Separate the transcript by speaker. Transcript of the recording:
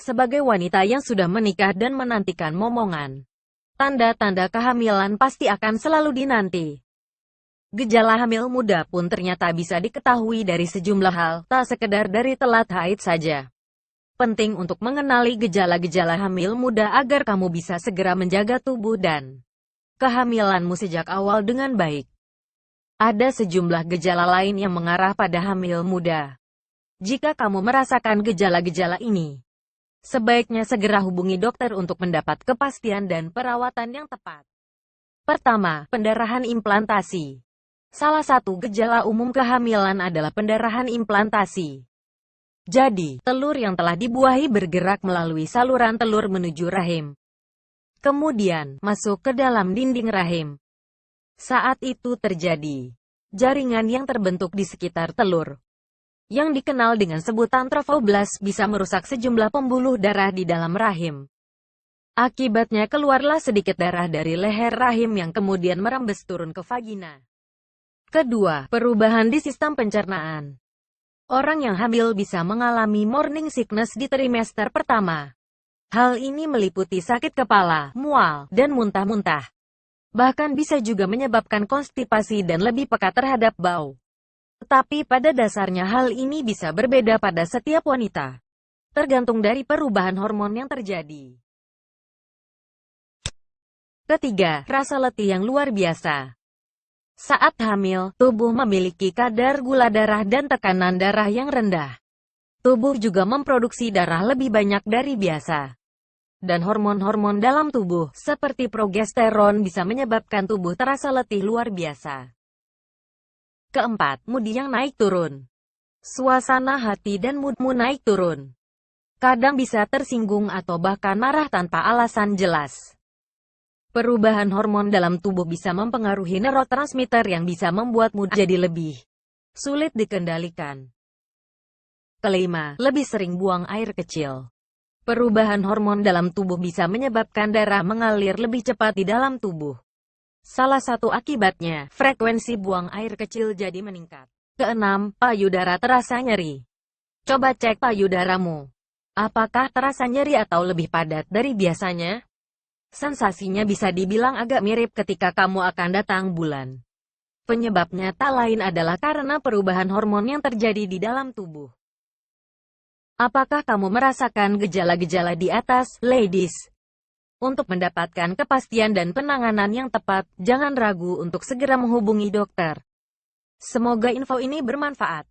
Speaker 1: Sebagai wanita yang sudah menikah dan menantikan momongan, tanda-tanda kehamilan pasti akan selalu dinanti. Gejala hamil muda pun ternyata bisa diketahui dari sejumlah hal, tak sekedar dari telat haid saja. Penting untuk mengenali gejala-gejala hamil muda agar kamu bisa segera menjaga tubuh dan kehamilanmu sejak awal dengan baik. Ada sejumlah gejala lain yang mengarah pada hamil muda. Jika kamu merasakan gejala-gejala ini, sebaiknya segera hubungi dokter untuk mendapat kepastian dan perawatan yang tepat. Pertama, pendarahan implantasi. Salah satu gejala umum kehamilan adalah pendarahan implantasi. Jadi, telur yang telah dibuahi bergerak melalui saluran telur menuju rahim, kemudian masuk ke dalam dinding rahim. Saat itu terjadi jaringan yang terbentuk di sekitar telur, yang dikenal dengan sebutan trofoblast, bisa merusak sejumlah pembuluh darah di dalam rahim. Akibatnya keluarlah sedikit darah dari leher rahim yang kemudian merembes turun ke vagina. Kedua, perubahan di sistem pencernaan. Orang yang hamil bisa mengalami morning sickness di trimester pertama. Hal ini meliputi sakit kepala, mual, dan muntah-muntah. Bahkan bisa juga menyebabkan konstipasi dan lebih peka terhadap bau. Tetapi pada dasarnya hal ini bisa berbeda pada setiap wanita, tergantung dari perubahan hormon yang terjadi. Ketiga, rasa letih yang luar biasa. Saat hamil, tubuh memiliki kadar gula darah dan tekanan darah yang rendah. Tubuh juga memproduksi darah lebih banyak dari biasa. Dan hormon-hormon dalam tubuh, seperti progesteron, bisa menyebabkan tubuh terasa letih luar biasa. Keempat, mood yang naik turun. Suasana hati dan moodmu naik turun. Kadang bisa tersinggung atau bahkan marah tanpa alasan jelas. Perubahan hormon dalam tubuh bisa mempengaruhi neurotransmitter yang bisa membuat mood jadi lebih sulit dikendalikan. Kelima, lebih sering buang air kecil. Perubahan hormon dalam tubuh bisa menyebabkan darah mengalir lebih cepat di dalam tubuh. Salah satu akibatnya, frekuensi buang air kecil jadi meningkat. Keenam, payudara terasa nyeri. Coba cek payudaramu. Apakah terasa nyeri atau lebih padat dari biasanya? Sensasinya bisa dibilang agak mirip ketika kamu akan datang bulan. Penyebabnya tak lain adalah karena perubahan hormon yang terjadi di dalam tubuh. Apakah kamu merasakan gejala-gejala di atas, ladies? Untuk mendapatkan kepastian dan penanganan yang tepat, jangan ragu untuk segera menghubungi dokter. Semoga info ini bermanfaat.